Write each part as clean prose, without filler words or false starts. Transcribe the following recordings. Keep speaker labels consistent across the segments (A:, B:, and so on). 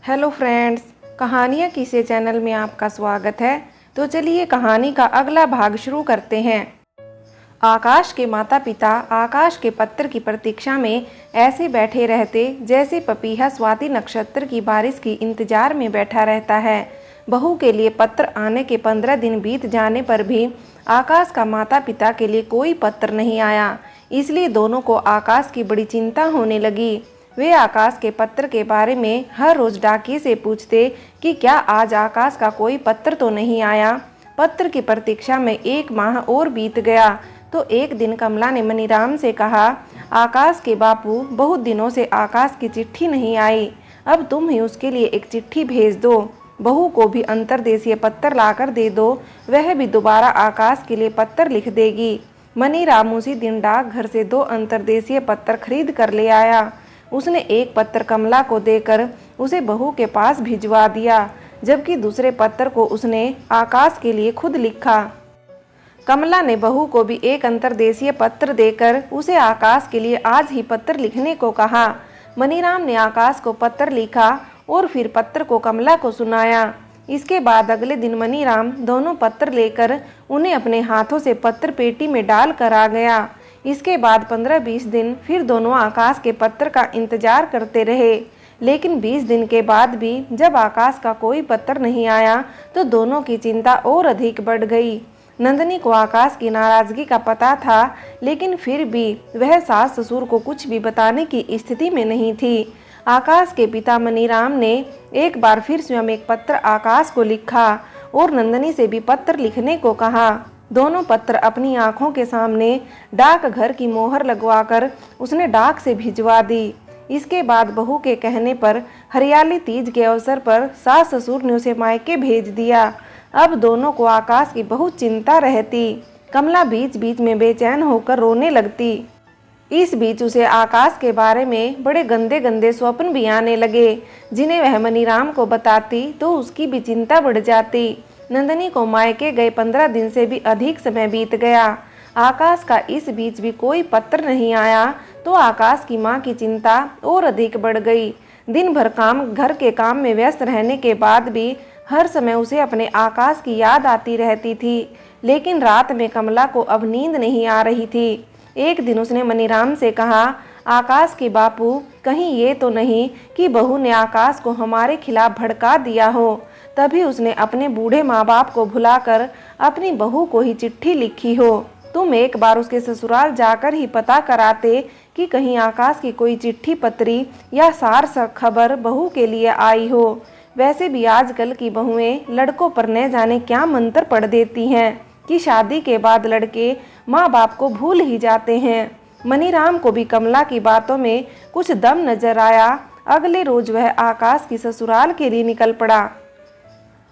A: Hello friends, कहानियाँ किसे channel में आपका स्वागत है। तो चलिए कहानी का अगला भाग शुरू करते हैं। आकाश के माता पिता आकाश के पत्र की प्रतीक्षा में ऐसे बैठे रहते जैसे पपीहा स्वाति नक्षत्र की बारिश की इंतजार में बैठा रहता है। बहू के लिए पत्र आने के 15 दिन बीत जाने पर भी आकाश का माता पिता के लिए कोई पत्र नहीं आया। इसलिए दोनों को आकाश की बड़ी चिंता होने लगी। वे आकाश के पत्र के बारे में हर रोज डाकिये से पूछते कि क्या आज आकाश का कोई पत्र तो नहीं आया। पत्र की प्रतीक्षा में 1 माह और बीत गया तो एक दिन कमला ने मनीराम से कहा, आकाश के बापू, बहुत दिनों से आकाश की चिट्ठी नहीं आई, अब तुम ही उसके लिए एक चिट्ठी भेज दो। बहू को भी अंतरदेशीय पत्र लाकर दे दो, वह भी दोबारा आकाश के लिए पत्र लिख देगी। मनीराम उसी दिन डाकघर से 2 अंतरदेशीय पत्र खरीद कर ले आया। उसने एक पत्र कमला को देकर उसे बहू के पास भिजवा दिया, जबकि दूसरे पत्र को उसने आकाश के लिए खुद लिखा। कमला ने बहू को भी एक अंतरदेशीय पत्र देकर उसे आकाश के लिए आज ही पत्र लिखने को कहा। मनीराम ने आकाश को पत्र लिखा और फिर पत्र को कमला को सुनाया। इसके बाद अगले दिन मनीराम दोनों पत्र लेकर उन्हें अपने हाथों से पत्र पेटी में डाल कर आ गया। इसके बाद 15-20 दिन फिर दोनों आकाश के पत्र का इंतजार करते रहे, लेकिन 20 दिन के बाद भी जब आकाश का कोई पत्र नहीं आया तो दोनों की चिंता और अधिक बढ़ गई। नंदिनी को आकाश की नाराजगी का पता था, लेकिन फिर भी वह सास ससुर को कुछ भी बताने की स्थिति में नहीं थी। आकाश के पिता मनीराम ने एक बार फिर स्वयं एक पत्र आकाश को लिखा और नंदिनी से भी पत्र लिखने को कहा। दोनों पत्र अपनी आंखों के सामने डाकघर की मोहर लगवाकर उसने डाक से भिजवा दी। इसके बाद बहू के कहने पर हरियाली तीज के अवसर पर सास ससुर ने उसे मायके भेज दिया। अब दोनों को आकाश की बहुत चिंता रहती। कमला बीच बीच में बेचैन होकर रोने लगती। इस बीच उसे आकाश के बारे में बड़े गंदे गंदे स्वप्न भी आने लगे, जिन्हें वह मनीराम को बताती तो उसकी भी चिंता बढ़ जाती। नंदिनी को मायके गए 15 दिन से भी अधिक समय बीत गया। आकाश का इस बीच भी कोई पत्र नहीं आया तो आकाश की मां की चिंता और अधिक बढ़ गई। दिन भर घर के काम में व्यस्त रहने के बाद भी हर समय उसे अपने आकाश की याद आती रहती थी, लेकिन रात में कमला को अब नींद नहीं आ रही थी। एक दिन उसने मनीराम से कहा, आकाश के बापू, कहीं ये तो नहीं कि बहू ने आकाश को हमारे खिलाफ भड़का दिया हो। तभी उसने अपने बूढ़े माँ बाप को भुलाकर अपनी बहू को ही चिट्ठी लिखी हो। तुम एक बार उसके ससुराल जाकर ही पता कराते कि कहीं आकाश की कोई चिट्ठी पत्री या सार खबर बहू के लिए आई हो। वैसे भी आजकल की बहुएं लड़कों पर न जाने क्या मंत्र पढ़ देती हैं कि शादी के बाद लड़के माँ बाप को भूल ही जाते हैं। मनीराम को भी कमला की बातों में कुछ दम नजर आया। अगले रोज वह आकाश की ससुराल के लिए निकल पड़ा।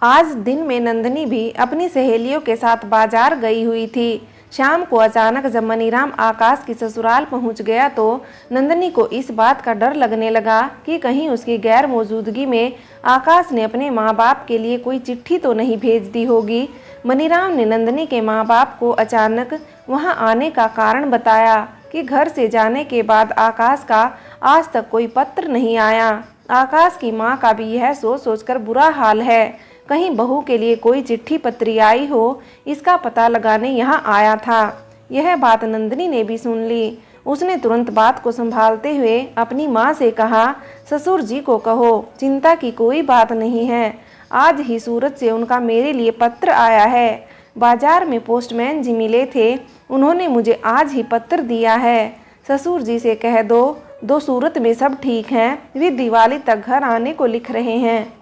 A: आज दिन में नंदिनी भी अपनी सहेलियों के साथ बाजार गई हुई थी। शाम को अचानक जब मनीराम आकाश की ससुराल पहुंच गया तो नंदिनी को इस बात का डर लगने लगा कि कहीं उसकी गैर मौजूदगी में आकाश ने अपने माँ बाप के लिए कोई चिट्ठी तो नहीं भेज दी होगी। मनीराम ने नंदिनी के माँ बाप को अचानक वहां आने का कारण बताया कि घर से जाने के बाद आकाश का आज तक कोई पत्र नहीं आया। आकाश की माँ का भी यह सोच सोचकर बुरा हाल है, कहीं बहू के लिए कोई चिट्ठी पत्री आई हो, इसका पता लगाने यहाँ आया था। यह बात नंदिनी ने भी सुन ली। उसने तुरंत बात को संभालते हुए अपनी माँ से कहा, ससुर जी को कहो, चिंता की कोई बात नहीं है, आज ही सूरत से उनका मेरे लिए पत्र आया है। बाजार में पोस्टमैन जी मिले थे, उन्होंने मुझे आज ही पत्र दिया है। ससुर जी से कह दो सूरत में सब ठीक हैं, वे दिवाली तक घर आने को लिख रहे हैं।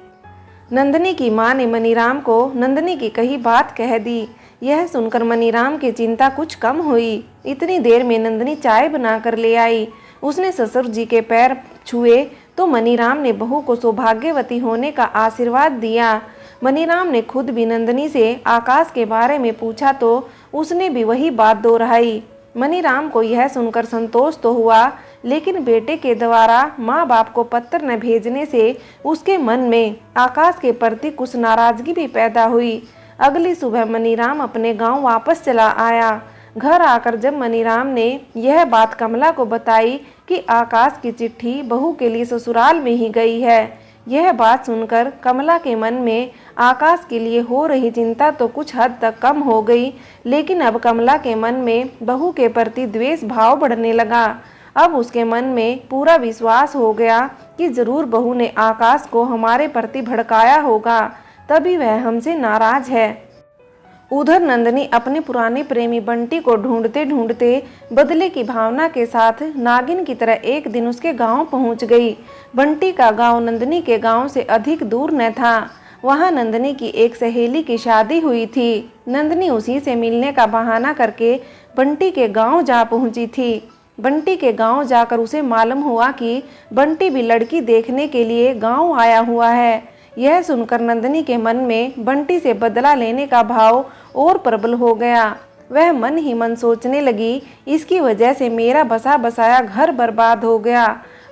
A: नंदिनी की मां ने मनीराम को नंदिनी की कही बात कह दी। यह सुनकर मनीराम की चिंता कुछ कम हुई। इतनी देर में नंदिनी चाय बनाकर ले आई। उसने ससुर जी के पैर छुए तो मनीराम ने बहू को सौभाग्यवती होने का आशीर्वाद दिया। मनीराम ने खुद भी नंदिनी से आकाश के बारे में पूछा तो उसने भी वही बात दोहराई। मनीराम को यह सुनकर संतोष तो हुआ, लेकिन बेटे के द्वारा माँ बाप को पत्र न भेजने से उसके मन में आकाश के प्रति कुछ नाराजगी भी पैदा हुई। अगली सुबह मनीराम अपने गांव वापस चला आया। घर आकर जब मनीराम ने यह बात कमला को बताई कि आकाश की चिट्ठी बहू के लिए ससुराल में ही गई है, यह बात सुनकर कमला के मन में आकाश के लिए हो रही चिंता तो कुछ हद तक कम हो गई, लेकिन अब कमला के मन में बहू के प्रति द्वेष भाव बढ़ने लगा। अब उसके मन में पूरा विश्वास हो गया कि जरूर बहू ने आकाश को हमारे प्रति भड़काया होगा, तभी वह हमसे नाराज है। उधर नंदिनी अपने पुराने प्रेमी बंटी को ढूंढते ढूंढते बदले की भावना के साथ नागिन की तरह एक दिन उसके गांव पहुंच गई। बंटी का गांव नंदिनी के गांव से अधिक दूर न था। वहां नंदिनी की एक सहेली की शादी हुई थी। नंदिनी उसी से मिलने का बहाना करके बंटी के गांव जा पहुंची थी। बंटी के गांव जाकर उसे मालूम हुआ कि बंटी भी लड़की देखने के लिए गांव आया हुआ है। यह सुनकर नंदिनी के मन में बंटी से बदला लेने का भाव और प्रबल हो गया। वह मन ही मन सोचने लगी, इसकी वजह से मेरा बसा बसाया घर बर्बाद हो गया,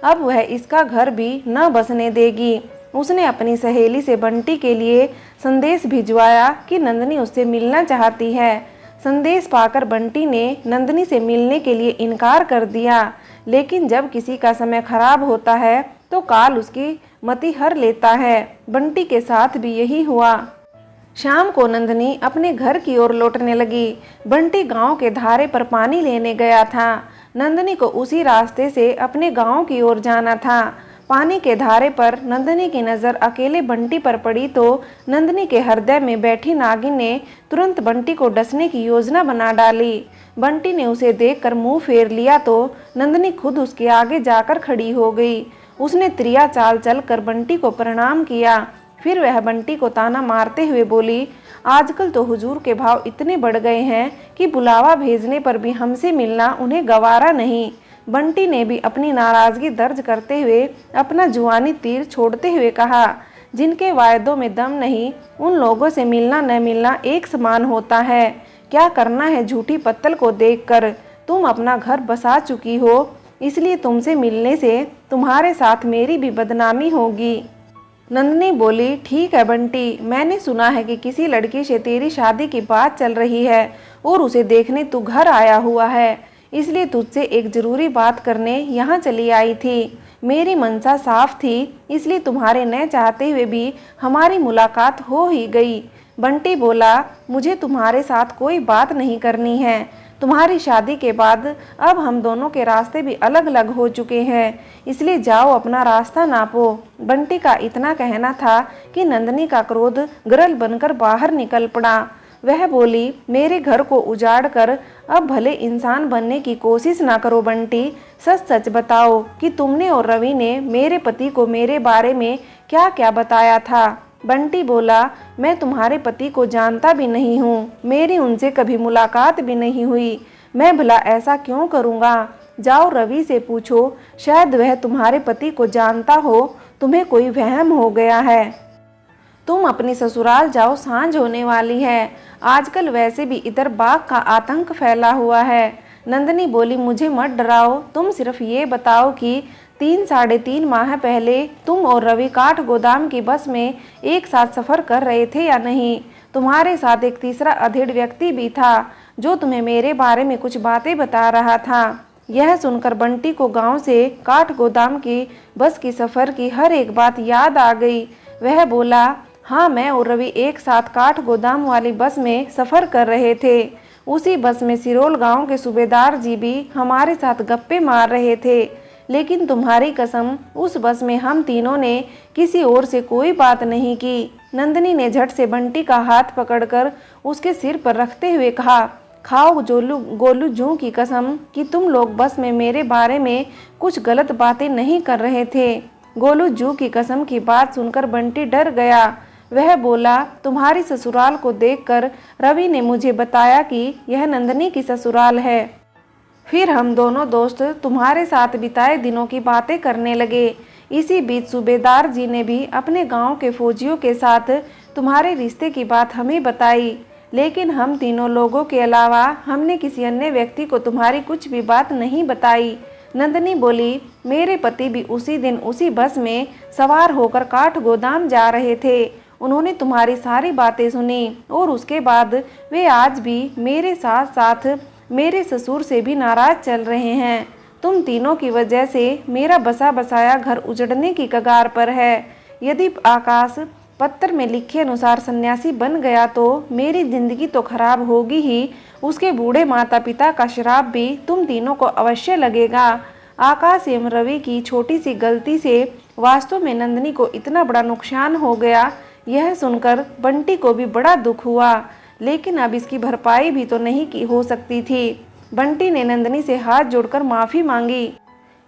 A: अब वह इसका घर भी न बसने देगी। उसने अपनी सहेली से बंटी के लिए संदेश भिजवाया कि नंदिनी उससे मिलना चाहती है। संदेश पाकर बंटी ने नंदिनी से मिलने के लिए इनकार कर दिया, लेकिन जब किसी का समय खराब होता है तो काल उसकी मति हर लेता है। बंटी के साथ भी यही हुआ। शाम को नंदिनी अपने घर की ओर लौटने लगी। बंटी गांव के धारे पर पानी लेने गया था। नंदिनी को उसी रास्ते से अपने गांव की ओर जाना था। पानी के धारे पर नंदिनी की नज़र अकेले बंटी पर पड़ी तो नंदिनी के हृदय में बैठी नागिन ने तुरंत बंटी को डसने की योजना बना डाली। बंटी ने उसे देखकर मुंह फेर लिया तो नंदिनी खुद उसके आगे जाकर खड़ी हो गई। उसने त्रिया चाल चलकर बंटी को प्रणाम किया। फिर वह बंटी को ताना मारते हुए बोली, आजकल तो हुजूर के भाव इतने बढ़ गए हैं कि बुलावा भेजने पर भी हमसे मिलना उन्हें गवारा नहीं। बंटी ने भी अपनी नाराजगी दर्ज करते हुए अपना जुआनी तीर छोड़ते हुए कहा, जिनके वायदों में दम नहीं उन लोगों से मिलना न मिलना एक समान होता है। क्या करना है झूठी पत्तल को देखकर? तुम अपना घर बसा चुकी हो, इसलिए तुमसे मिलने से तुम्हारे साथ मेरी भी बदनामी होगी। नंदिनी बोली, ठीक है बंटी, मैंने सुना है कि किसी लड़की से तेरी शादी की बात चल रही है और उसे देखने तू घर आया हुआ है, इसलिए तुझसे एक ज़रूरी बात करने यहाँ चली आई थी। मेरी मनसा साफ थी, इसलिए तुम्हारे न चाहते हुए भी हमारी मुलाकात हो ही गई। बंटी बोला, मुझे तुम्हारे साथ कोई बात नहीं करनी है। तुम्हारी शादी के बाद अब हम दोनों के रास्ते भी अलग अलग हो चुके हैं, इसलिए जाओ अपना रास्ता नापो। बंटी का इतना कहना था कि नंदिनी का क्रोध गरल बनकर बाहर निकल पड़ा। वह बोली, मेरे घर को उजाड़ कर अब भले इंसान बनने की कोशिश ना करो बंटी, सच सच बताओ कि तुमने और रवि ने मेरे पति को मेरे बारे में क्या क्या बताया था। बंटी बोला, मैं तुम्हारे पति को जानता भी नहीं हूँ, मेरी उनसे कभी मुलाकात भी नहीं हुई, मैं भला ऐसा क्यों करूँगा। जाओ रवि से पूछो, शायद वह तुम्हारे पति को जानता हो, तुम्हें कोई वहम हो गया है। तुम अपनी ससुराल जाओ, सांझ होने वाली है। आजकल वैसे भी इधर बाघ का आतंक फैला हुआ है। नंदिनी बोली, मुझे मत डराओ, तुम सिर्फ ये बताओ कि 3-3.5 माह पहले तुम और रवि काठ गोदाम की बस में एक साथ सफ़र कर रहे थे या नहीं। तुम्हारे साथ एक तीसरा अधेड़ व्यक्ति भी था जो तुम्हें मेरे बारे में कुछ बातें बता रहा था। यह सुनकर बंटी को गांव से काठ गोदाम की बस की सफ़र की हर एक बात याद आ गई। वह बोला, हाँ, मैं और रवि एक साथ काठ गोदाम वाली बस में सफ़र कर रहे थे। उसी बस में सिरोल गांव के सूबेदार जी भी हमारे साथ गप्पे मार रहे थे, लेकिन तुम्हारी कसम उस बस में हम तीनों ने किसी और से कोई बात नहीं की। नंदिनी ने झट से बंटी का हाथ पकड़कर उसके सिर पर रखते हुए कहा, खाओ गोलू जू की कसम कि तुम लोग बस में मेरे बारे में कुछ गलत बातें नहीं कर रहे थे। गोलू जू की कसम की बात सुनकर बंटी डर गया। वह बोला, तुम्हारी ससुराल को देखकर रवि ने मुझे बताया कि यह नंदिनी की ससुराल है। फिर हम दोनों दोस्त तुम्हारे साथ बिताए दिनों की बातें करने लगे। इसी बीच सूबेदार जी ने भी अपने गांव के फौजियों के साथ तुम्हारे रिश्ते की बात हमें बताई, लेकिन हम तीनों लोगों के अलावा हमने किसी अन्य व्यक्ति को तुम्हारी कुछ भी बात नहीं बताई। नंदिनी बोली, मेरे पति भी उसी दिन उसी बस में सवार होकर काठ गोदाम जा रहे थे। उन्होंने तुम्हारी सारी बातें सुनी और उसके बाद वे आज भी मेरे साथ साथ मेरे ससुर से भी नाराज चल रहे हैं। तुम तीनों की वजह से मेरा बसा बसाया घर उजड़ने की कगार पर है। यदि आकाश पत्र में लिखे अनुसार सन्यासी बन गया तो मेरी जिंदगी तो खराब होगी ही, उसके बूढ़े माता पिता का श्राप भी तुम तीनों को अवश्य लगेगा। आकाश एवं रवि की छोटी सी गलती से वास्तव में नंदिनी को इतना बड़ा नुकसान हो गया, यह सुनकर बंटी को भी बड़ा दुख हुआ, लेकिन अब इसकी भरपाई भी तो नहीं की हो सकती थी। बंटी ने नंदिनी से हाथ जोड़कर माफ़ी मांगी।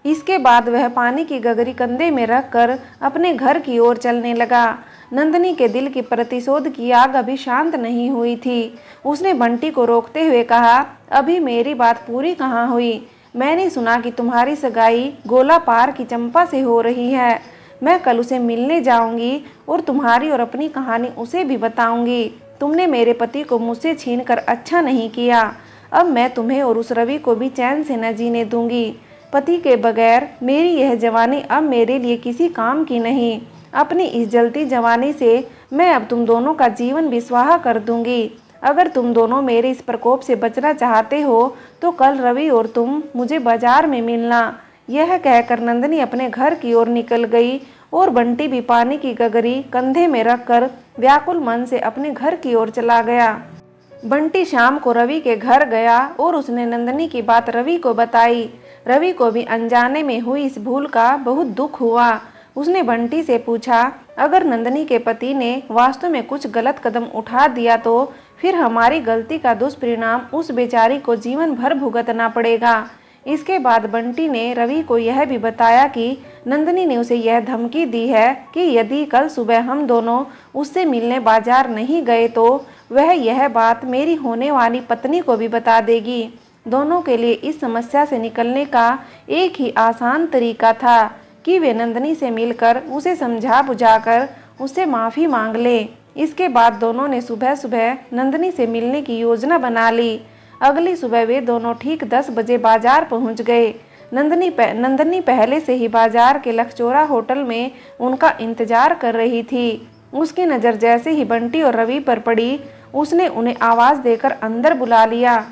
A: इसके बाद वह पानी की गगरी कंधे में रखकर अपने घर की ओर चलने लगा। नंदिनी के दिल की प्रतिशोध की आग अभी शांत नहीं हुई थी। उसने बंटी को रोकते हुए कहा, अभी मेरी बात पूरी कहाँ हुई। मैंने सुना कि तुम्हारी सगाई गोला पार की चंपा से हो रही है। मैं कल उसे मिलने जाऊंगी और तुम्हारी और अपनी कहानी उसे भी बताऊंगी। तुमने मेरे पति को मुझसे छीनकर अच्छा नहीं किया। अब मैं तुम्हें और उस रवि को भी चैन से न जीने दूंगी। पति के बगैर मेरी यह जवानी अब मेरे लिए किसी काम की नहीं। अपनी इस जलती जवानी से मैं अब तुम दोनों का जीवन भी स्वाहा कर दूंगी। अगर तुम दोनों मेरे इस प्रकोप से बचना चाहते हो तो कल रवि और तुम मुझे बाजार में मिलना। यह कहकर नंदिनी अपने घर की ओर निकल गई और बंटी भी पानी की गगरी कंधे में रखकर व्याकुल मन से अपने घर की ओर चला गया। बंटी शाम को रवि के घर गया और उसने नंदिनी की बात रवि को बताई। रवि को भी अनजाने में हुई इस भूल का बहुत दुख हुआ। उसने बंटी से पूछा, अगर नंदिनी के पति ने वास्तव में कुछ गलत कदम उठा दिया तो फिर हमारी गलती का दुष्परिणाम उस बेचारी को जीवन भर भुगतना पड़ेगा। इसके बाद बंटी ने रवि को यह भी बताया कि नंदिनी ने उसे यह धमकी दी है कि यदि कल सुबह हम दोनों उससे मिलने बाजार नहीं गए तो वह यह बात मेरी होने वाली पत्नी को भी बता देगी। दोनों के लिए इस समस्या से निकलने का एक ही आसान तरीका था कि वे नंदिनी से मिलकर उसे समझा बुझाकर उससे माफ़ी मांग ले। इसके बाद दोनों ने सुबह सुबह नंदिनी से मिलने की योजना बना ली। अगली सुबह वे दोनों ठीक 10 बजे बाजार पहुंच गए। नंदिनी पहले से ही बाजार के लखचौरा होटल में उनका इंतजार कर रही थी। उसकी नज़र जैसे ही बंटी और रवि पर पड़ी, उसने उन्हें आवाज़ देकर अंदर बुला लिया।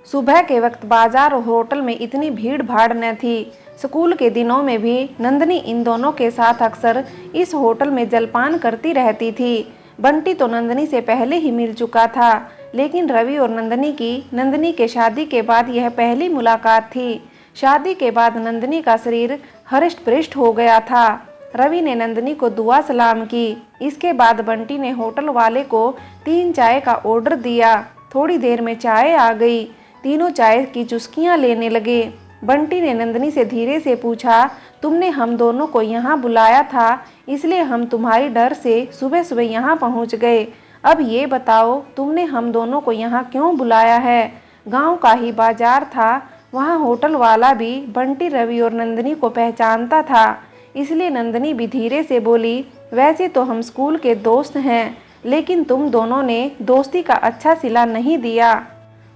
A: सुबह के वक्त बाजार और होटल में इतनी भीड़ भाड़ न थी। स्कूल के दिनों में भी नंदिनी इन दोनों के साथ अक्सर इस होटल में जलपान करती रहती थी। बंटी तो नंदिनी से पहले ही मिल चुका था, लेकिन रवि और नंदिनी के शादी के बाद यह पहली मुलाकात थी। शादी के बाद नंदिनी का शरीर हृष्ट पुष्ट हो गया था। रवि ने नंदिनी को दुआ सलाम की। इसके बाद बंटी ने होटल वाले को 3 चाय का ऑर्डर दिया। थोड़ी देर में चाय आ गई। तीनों चाय की चुस्कियां लेने लगे। बंटी ने नंदिनी से धीरे से पूछा, तुमने हम दोनों को यहाँ बुलाया था, इसलिए हम तुम्हारी डर से सुबह सुबह यहाँ पहुँच गए। अब ये बताओ, तुमने हम दोनों को यहाँ क्यों बुलाया है? गांव का ही बाजार था, वहाँ होटल वाला भी बंटी, रवि और नंदिनी को पहचानता था, इसलिए नंदिनी भी धीरे से बोली, वैसे तो हम स्कूल के दोस्त हैं, लेकिन तुम दोनों ने दोस्ती का अच्छा सिला नहीं दिया।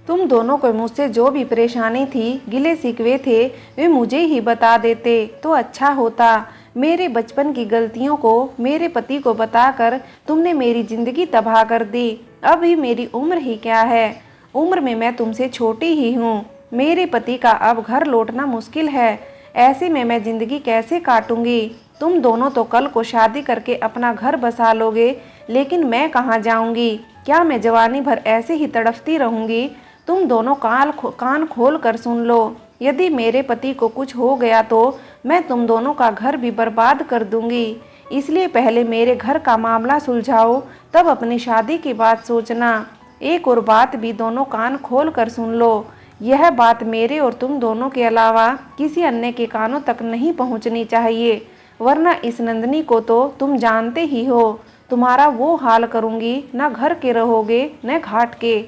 A: तुम दोनों को मुझसे जो भी परेशानी थी, गिले शिकवे थे, वे मुझे ही बता देते तो अच्छा होता। मेरे बचपन की गलतियों को मेरे पति को बताकर तुमने मेरी जिंदगी तबाह कर दी। अभी मेरी उम्र ही क्या है, उम्र में मैं तुमसे छोटी ही हूँ। मेरे पति का अब घर लौटना मुश्किल है, ऐसे में मैं जिंदगी कैसे काटूंगी? तुम दोनों तो कल को शादी करके अपना घर बसा लोगे, लेकिन मैं कहाँ जाऊंगी? क्या मैं जवानी भर ऐसे ही तड़फती रहूंगी? तुम दोनों कान खोल कर सुन लो, यदि मेरे पति को कुछ हो गया तो मैं तुम दोनों का घर भी बर्बाद कर दूंगी। इसलिए पहले मेरे घर का मामला सुलझाओ, तब अपनी शादी की बात सोचना। एक और बात भी दोनों कान खोल कर सुन लो, यह बात मेरे और तुम दोनों के अलावा किसी अन्य के कानों तक नहीं पहुंचनी चाहिए, वरना इस नंदिनी को तो तुम जानते ही हो, तुम्हारा वो हाल करूंगी, न घर के रहोगे न घाट के।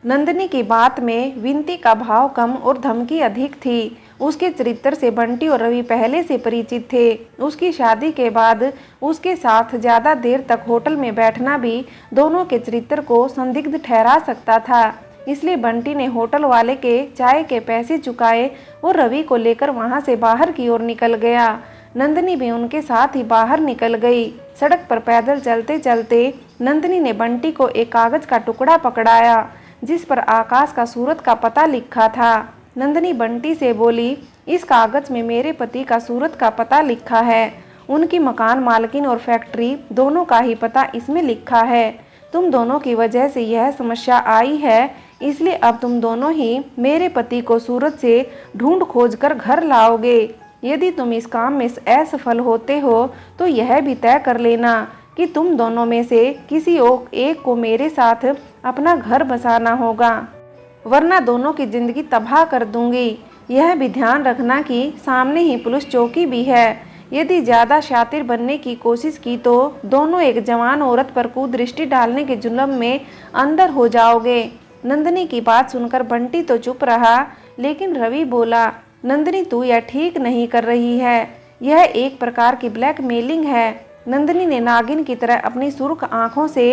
A: नंदिनी की बात में विनती का भाव कम और धमकी अधिक थी। उसके चरित्र से बंटी और रवि पहले से परिचित थे। उसकी शादी के बाद उसके साथ ज़्यादा देर तक होटल में बैठना भी दोनों के चरित्र को संदिग्ध ठहरा सकता था। इसलिए बंटी ने होटल वाले के चाय के पैसे चुकाए और रवि को लेकर वहां से बाहर की ओर निकल गया। नंदिनी भी उनके साथ ही बाहर निकल गई। सड़क पर पैदल चलते चलते नंदिनी ने बंटी को एक कागज का टुकड़ा पकड़ाया, जिस पर आकाश का सूरत का पता लिखा था। नंदिनी बंटी से बोली, इस कागज में मेरे पति का सूरत का पता लिखा है उनकी मकान मालकिन और फैक्ट्री दोनों का ही पता इसमें लिखा है। तुम दोनों की वजह से यह समस्या आई है, इसलिए अब तुम दोनों ही मेरे पति को सूरत से ढूंढ खोज कर घर लाओगे। यदि तुम इस काम में असफल होते हो तो यह भी तय कर लेना कि तुम दोनों में से किसी एक को मेरे साथ अपना घर बसाना होगा, वरना दोनों की जिंदगी तबाह कर दूंगी। यह भी ध्यान रखना कि सामने ही पुलिस चौकी भी है। यदि ज़्यादा शातिर बनने की कोशिश की तो दोनों एक जवान औरत पर कुदृष्टि डालने के जुल्म में अंदर हो जाओगे। नंदिनी की बात सुनकर बंटी तो चुप रहा, लेकिन रवि बोला, नंदिनी तू यह ठीक नहीं कर रही है, यह एक प्रकार की ब्लैकमेलिंग है। नंदिनी ने नागिन की तरह अपनी सुर्ख आंखों से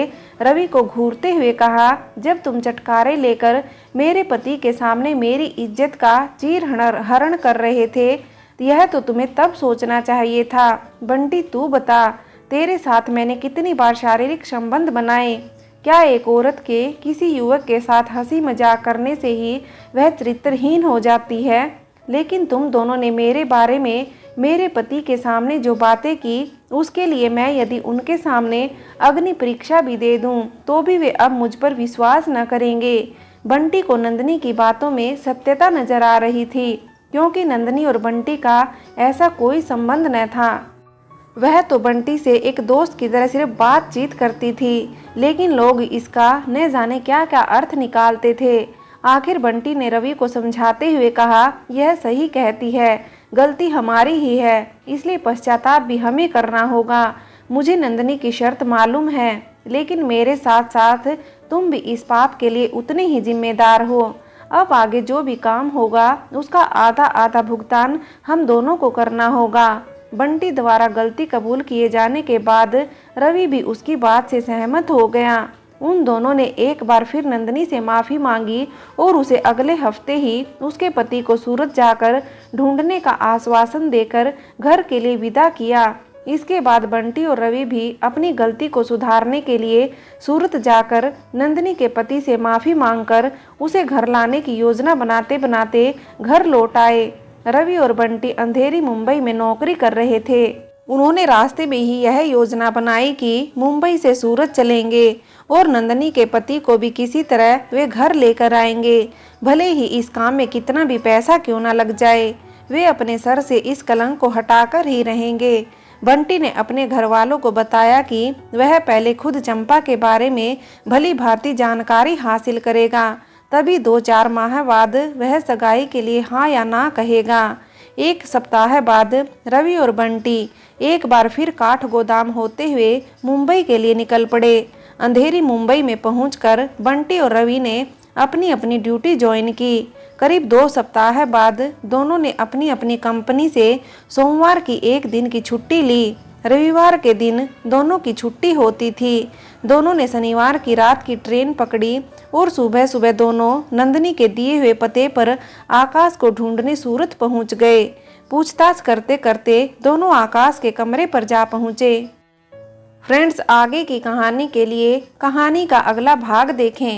A: रवि को घूरते हुए कहा, जब तुम चटकारे लेकर मेरे पति के सामने मेरी इज्जत का चीरहरण कर रहे थे, यह तो तुम्हें तब सोचना चाहिए था। बंटी तू बता, तेरे साथ मैंने कितनी बार शारीरिक संबंध बनाए? क्या एक औरत के किसी युवक के साथ हंसी मजाक करने से ही वह चरित्रहीन हो जाती है? लेकिन तुम दोनों ने मेरे बारे में मेरे पति के सामने जो बातें की, उसके लिए मैं यदि उनके सामने अग्नि परीक्षा भी दे दूं, तो भी वे अब मुझ पर विश्वास न करेंगे। बंटी को नंदिनी की बातों में सत्यता नजर आ रही थी, क्योंकि नंदिनी और बंटी का ऐसा कोई संबंध न था। वह तो बंटी से एक दोस्त की तरह सिर्फ बातचीत करती थी, लेकिन लोग इसका न जाने क्या क्या अर्थ निकालते थे। आखिर बंटी ने रवि को समझाते हुए कहा, यह सही कहती है, गलती हमारी ही है, इसलिए पश्चाताप भी हमें करना होगा। मुझे नंदिनी की शर्त मालूम है, लेकिन मेरे साथ साथ तुम भी इस पाप के लिए उतने ही जिम्मेदार हो। अब आगे जो भी काम होगा उसका आधा आधा भुगतान हम दोनों को करना होगा। बंटी द्वारा गलती कबूल किए जाने के बाद रवि भी उसकी बात से सहमत हो गया। उन दोनों ने एक बार फिर नंदिनी से माफ़ी मांगी और उसे अगले हफ्ते ही उसके पति को सूरत जाकर ढूंढने का आश्वासन देकर घर के लिए विदा किया। इसके बाद बंटी और रवि भी अपनी गलती को सुधारने के लिए सूरत जाकर नंदिनी के पति से माफ़ी मांगकर उसे घर लाने की योजना बनाते बनाते घर लौट आए। रवि और बंटी अंधेरी मुंबई में नौकरी कर रहे थे। उन्होंने रास्ते में ही यह योजना बनाई कि मुंबई से सूरत चलेंगे और नंदिनी के पति को भी किसी तरह वे घर लेकर आएंगे, भले ही इस काम में कितना भी पैसा क्यों ना लग जाए। वे अपने सर से इस कलंक को हटाकर ही रहेंगे। बंटी ने अपने घर वालों को बताया कि वह पहले खुद चंपा के बारे में भली भांति जानकारी हासिल करेगा, तभी 2-4 माह बाद वह सगाई के लिए हाँ या ना कहेगा। एक सप्ताह बाद रवि और बंटी एक बार फिर काठ गोदाम होते हुए मुंबई के लिए निकल पड़े। अंधेरी मुंबई में पहुंचकर बंटी और रवि ने अपनी अपनी ड्यूटी ज्वाइन की। करीब 2 सप्ताह बाद दोनों ने अपनी अपनी कंपनी से सोमवार की एक दिन की छुट्टी ली। रविवार के दिन दोनों की छुट्टी होती थी। दोनों ने शनिवार की रात की ट्रेन पकड़ी और सुबह सुबह दोनों नंदिनी के दिए हुए पते पर आकाश को ढूंढने सूरत पहुंच गए। पूछताछ करते करते दोनों आकाश के कमरे पर जा पहुंचे। फ्रेंड्स, आगे की कहानी के लिए कहानी का अगला भाग देखें।